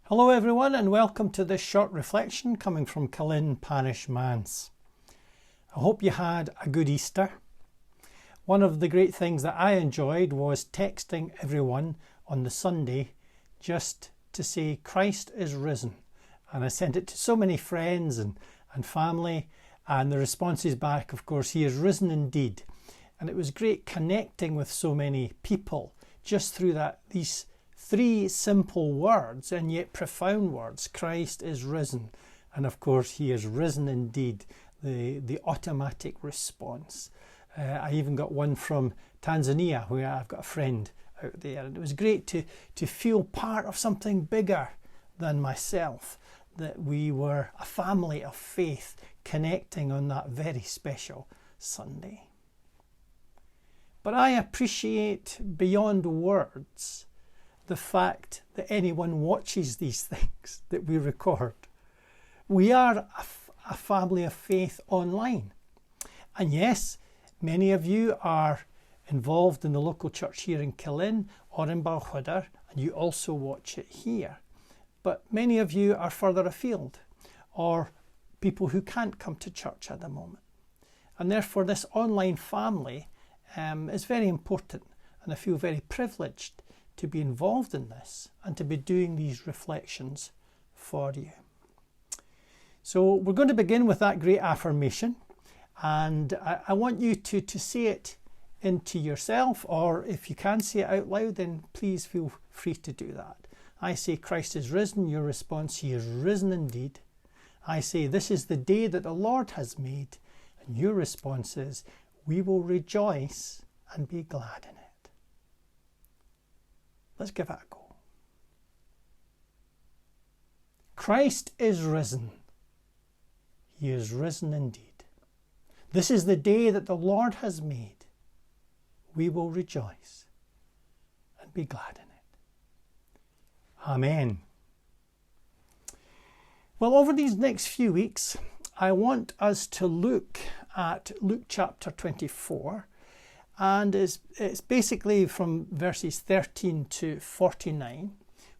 Hello everyone and welcome to this short reflection coming from Killin Manse. I hope you had a good Easter. One of the great things that I enjoyed was texting everyone on the Sunday just to say Christ is risen. And I sent it to so many friends and family, and the responses back, of course, he is risen indeed. And it was great connecting with so many people just through these three simple words and yet profound words. Christ is risen. And of course, he is risen indeed. The automatic response. I even got one from Tanzania, where I've got a friend out there. And it was great to feel part of something bigger than myself. That we were a family of faith connecting on that very special Sunday. But I appreciate beyond words the fact that anyone watches these things that we record. We are a family of faith online. And yes, many of you are involved in the local church here in Killin or in Balquhidder, and you also watch it here. But many of you are further afield, or people who can't come to church at the moment. And therefore this online family is very important, and I feel very privileged to be involved in this and to be doing these reflections for you. So we're going to begin with that great affirmation, and I want you to say it into yourself, or if you can say it out loud, then please feel free to do that. I say Christ is risen. Your response, he is risen indeed. I say this is the day that the Lord has made, and your response is we will rejoice and be glad in it. Let's give it a go. Christ is risen. He is risen indeed. This is the day that the Lord has made. We will rejoice and be glad in it. Amen. Well, over these next few weeks, I want us to look at Luke chapter 24. And it's basically from verses 13 to 49,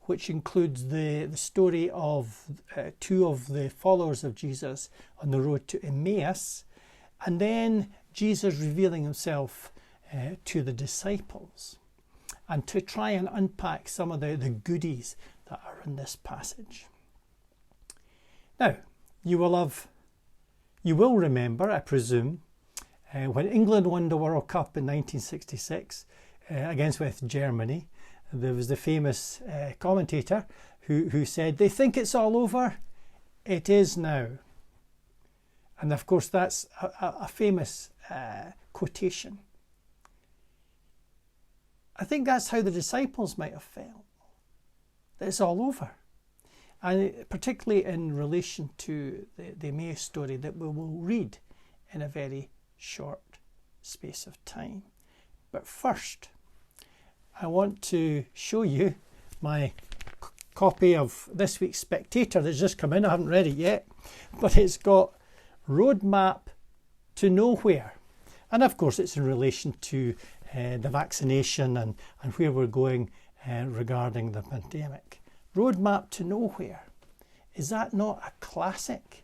which includes the story of two of the followers of Jesus on the road to Emmaus, and then Jesus revealing himself to the disciples, and to try and unpack some of the goodies that are in this passage. Now, you will remember, I presume, when England won the World Cup in 1966 against Germany, there was the famous commentator who said, "They think it's all over. It is now." And of course, that's a famous quotation. I think that's how the disciples might have felt. That it's all over. And particularly in relation to the Emmaus story that we will read in a very short space of time. But first, I want to show you my copy of this week's Spectator that's just come in. I haven't read it yet, but it's got Roadmap to Nowhere. And of course, it's in relation to the vaccination and where we're going regarding the pandemic. Roadmap to Nowhere. Is that not a classic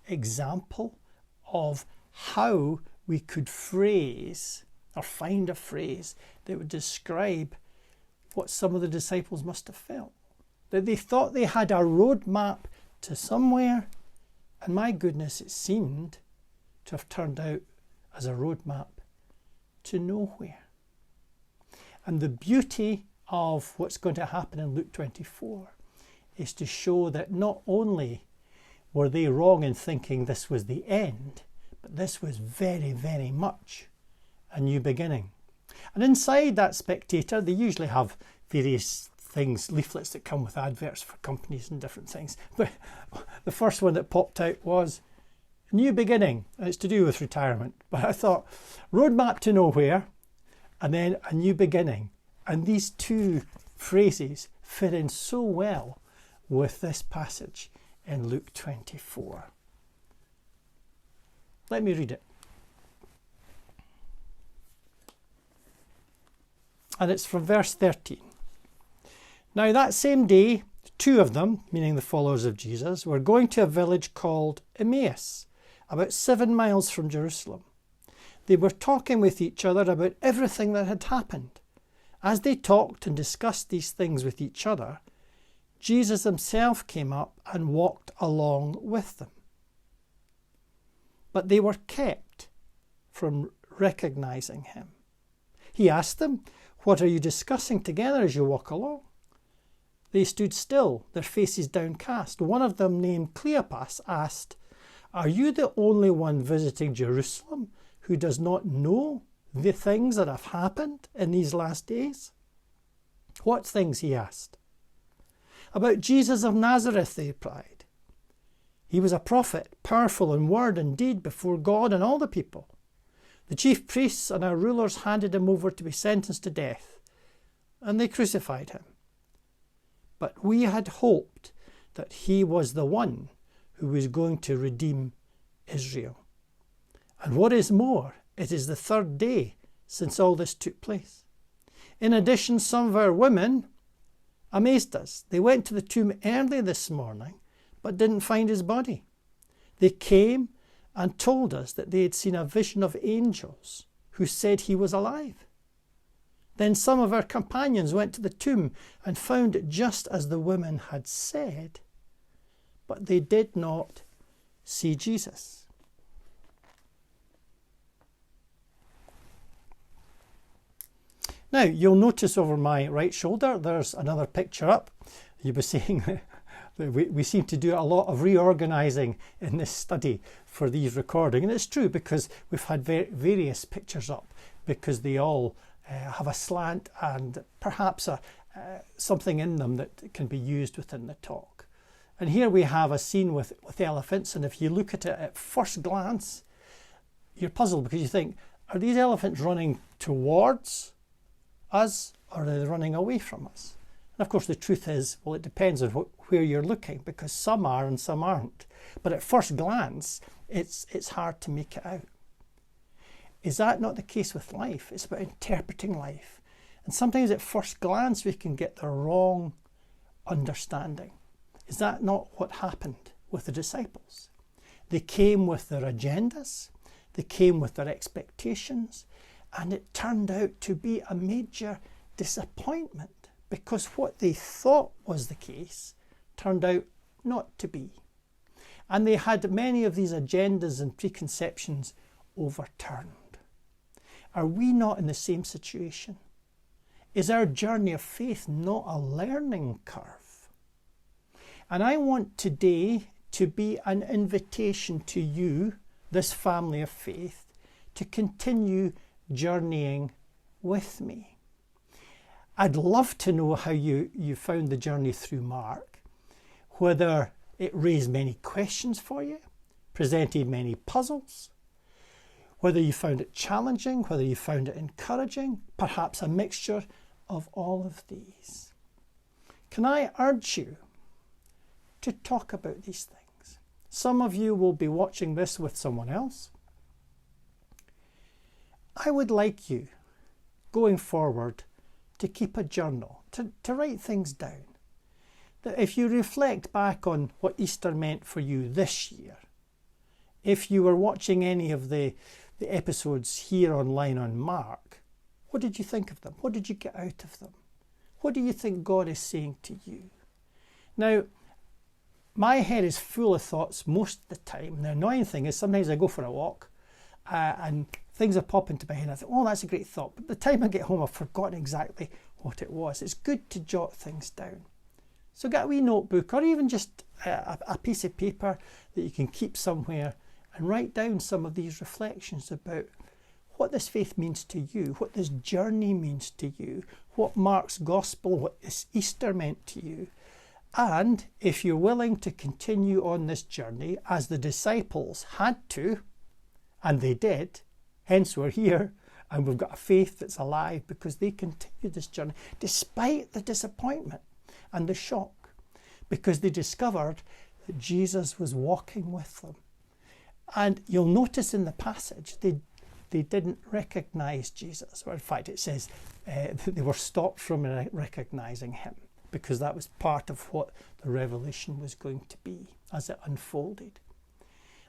example of how we could phrase or find a phrase that would describe what some of the disciples must have felt? That they thought they had a roadmap to somewhere, and my goodness, it seemed to have turned out as a roadmap to nowhere. And the beauty of what's going to happen in Luke 24 is to show that not only were they wrong in thinking this was the end, but this was very, very much a new beginning. And inside that Spectator, they usually have various things, leaflets that come with adverts for companies and different things. But the first one that popped out was a new beginning, and it's to do with retirement. But I thought, roadmap to nowhere, and then a new beginning. And these two phrases fit in so well with this passage in Luke 24. Let me read it. And it's from verse 13. Now that same day, Two of them, meaning the followers of Jesus, were going to a village called Emmaus, about 7 miles from Jerusalem. They were talking with each other about everything that had happened. As they talked and discussed these things with each other, Jesus himself came up and walked along with them. But they were kept from recognizing him. He asked them, "What are you discussing together as you walk along?" They stood still, their faces downcast. One of them, named Cleopas, asked, "Are you the only one visiting Jerusalem who does not know the things that have happened in these last days?" "What things?" he asked. "About Jesus of Nazareth," they replied. "He was a prophet, powerful in word and deed before God and all the people. The chief priests and our rulers handed him over to be sentenced to death, and they crucified him. But we had hoped that he was the one who was going to redeem Israel. And what is more, it is the 3rd day since all this took place. In addition, some of our women amazed us. They went to the tomb early this morning, but didn't find his body. They came and told us that they had seen a vision of angels who said he was alive. Then some of our companions went to the tomb and found it just as the women had said, but they did not see Jesus." Now, you'll notice over my right shoulder, there's another picture up. You'll be seeing that we seem to do a lot of reorganising in this study for these recordings. And it's true, because we've had various pictures up, because they all have a slant and perhaps something in them that can be used within the talk. And here we have a scene with elephants, and if you look at it at first glance, you're puzzled, because you think, are these elephants running towards us, or are they running away from us? And of course the truth is, well, it depends on where you're looking, because some are and some aren't. But at first glance, it's hard to make it out. Is that not the case with life? It's about interpreting life. And sometimes at first glance we can get the wrong understanding. Is that not what happened with the disciples? They came with their agendas, they came with their expectations, and it turned out to be a major disappointment, because what they thought was the case turned out not to be. And they had many of these agendas and preconceptions overturned. Are we not in the same situation? Is our journey of faith not a learning curve? And I want today to be an invitation to you, this family of faith, to continue journeying with me. I'd love to know how you found the journey through Mark, whether it raised many questions for you, presented many puzzles, whether you found it challenging, whether you found it encouraging, perhaps a mixture of all of these. Can I urge you to talk about these things? Some of you will be watching this with someone else. I would like you, going forward, to keep a journal, to write things down. That if you reflect back on what Easter meant for you this year, if you were watching any of the episodes here online on Mark, what did you think of them? What did you get out of them? What do you think God is saying to you? Now, my head is full of thoughts most of the time. The annoying thing is sometimes I go for a walk and things are popping into my head. I think, oh, that's a great thought. But by the time I get home, I've forgotten exactly what it was. It's good to jot things down. So get a wee notebook, or even just a piece of paper that you can keep somewhere, and write down some of these reflections about what this faith means to you, what this journey means to you, what Mark's gospel, what this Easter meant to you. And if you're willing to continue on this journey, as the disciples had to, and they did, hence we're here, and we've got a faith that's alive because they continued this journey despite the disappointment and the shock, because they discovered that Jesus was walking with them. And you'll notice in the passage, they didn't recognize Jesus. Or in fact, it says that they were stopped from recognizing him. because that was part of what the revelation was going to be as it unfolded.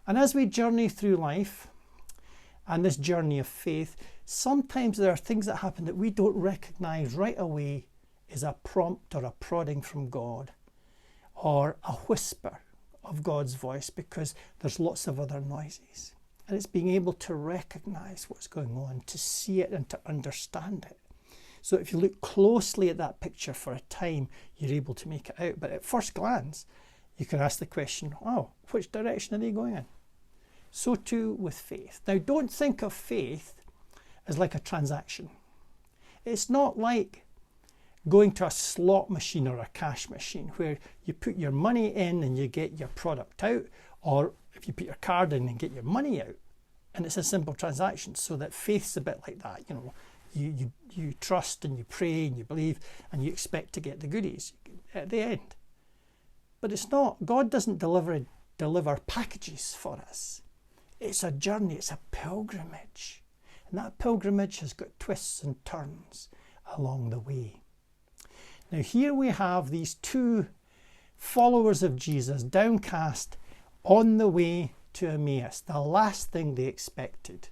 And as we journey through life and this journey of faith, sometimes there are things that happen that we don't recognize right away as a prompt or a prodding from God or a whisper of God's voice, because there's lots of other noises. And it's being able to recognize what's going on, to see it and to understand it. So if you look closely at that picture for a time, you're able to make it out. But at first glance, you can ask the question, oh, which direction are they going in? So too with faith. Now, don't think of faith as like a transaction. It's not like going to a slot machine or a cash machine where you put your money in and you get your product out, or if you put your card in and get your money out, and it's a simple transaction. So that faith's a bit like that. You trust and you pray and you believe and you expect to get the goodies at the end. But it's not. God doesn't deliver packages for us. It's a journey, it's a pilgrimage. And that pilgrimage has got twists and turns along the way. Now here we have these two followers of Jesus downcast on the way to Emmaus. The last thing they expected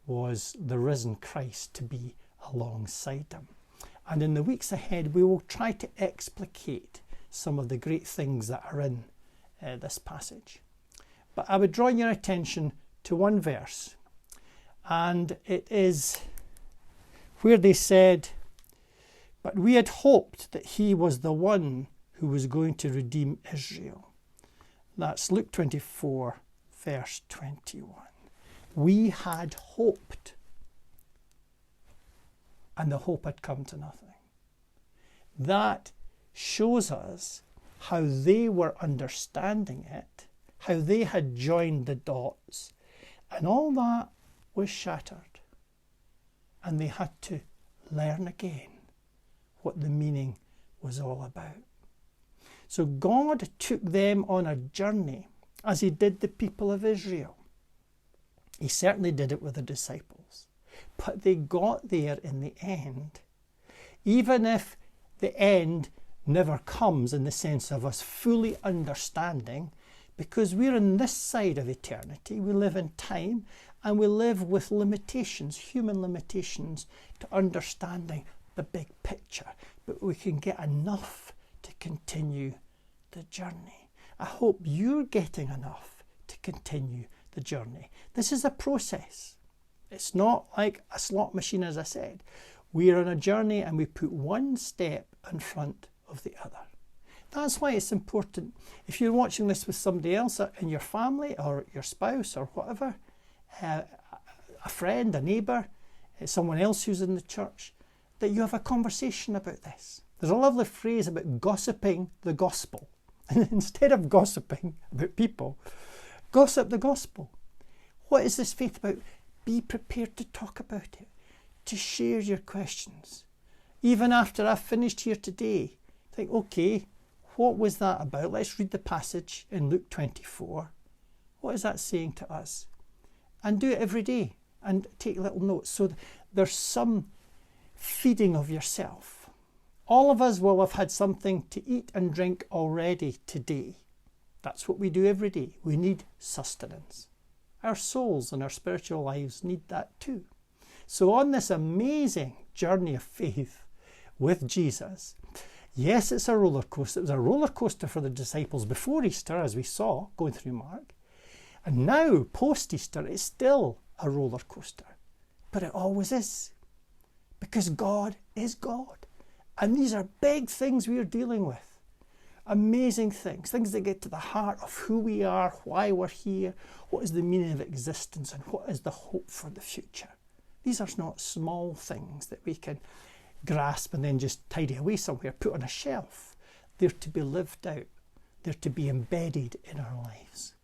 was the risen Christ to be alongside them. And in the weeks ahead, we will try to explicate some of the great things that are in this passage. But I would draw your attention to one verse, and it is where they said, "But we had hoped that he was the one who was going to redeem Israel." That's Luke 24, verse 21. We had hoped, and the hope had come to nothing. That shows us how they were understanding it, how they had joined the dots, and all that was shattered. And they had to learn again what the meaning was all about. So God took them on a journey as he did the people of Israel. He certainly did it with the disciples. But they got there in the end. Even if the end never comes in the sense of us fully understanding, because we're on this side of eternity, we live in time, and we live with limitations, human limitations, to understanding the big picture. But we can get enough to continue the journey. I hope you're getting enough to continue the journey. This is a process. It's not like a slot machine, as I said. We're on a journey and we put one step in front of the other. That's why it's important, if you're watching this with somebody else in your family or your spouse or whatever, a friend, a neighbour, someone else who's in the church, that you have a conversation about this. There's a lovely phrase about gossiping the gospel. And instead of gossiping about people, gossip the gospel. What is this faith about? Be prepared to talk about it, to share your questions. Even after I've finished here today, think, okay, what was that about? Let's read the passage in Luke 24. What is that saying to us? And do it every day and take little notes. So there's some feeding of yourself. All of us will have had something to eat and drink already today. That's what we do every day. We need sustenance. Our souls and our spiritual lives need that too. So on this amazing journey of faith with Jesus, yes, it's a roller coaster. It was a roller coaster for the disciples before Easter, as we saw going through Mark. And now, post-Easter, it's still a roller coaster. But it always is. Because God is God. And these are big things we are dealing with. Amazing things. Things that get to the heart of who we are, why we're here, what is the meaning of existence, and what is the hope for the future. These are not small things that we can grasp and then just tidy away somewhere, put on a shelf. They're to be lived out. They're to be embedded in our lives.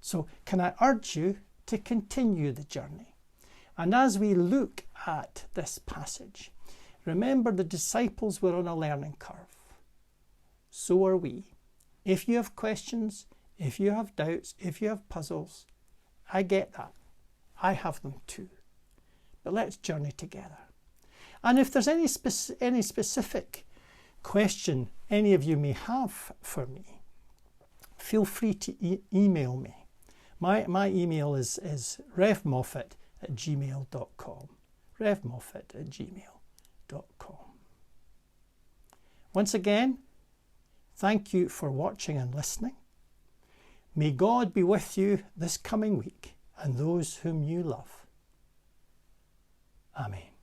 So can I urge you to continue the journey? And as we look at this passage, remember the disciples were on a learning curve. So are we. If you have questions, if you have doubts, if you have puzzles, I get that. I have them too. But let's journey together. And if there's any specific question any of you may have for me, feel free to email me. My email is revmoffat@gmail.com. revmoffat@gmail.com. Once again, thank you for watching and listening. May God be with you this coming week and those whom you love. Amen.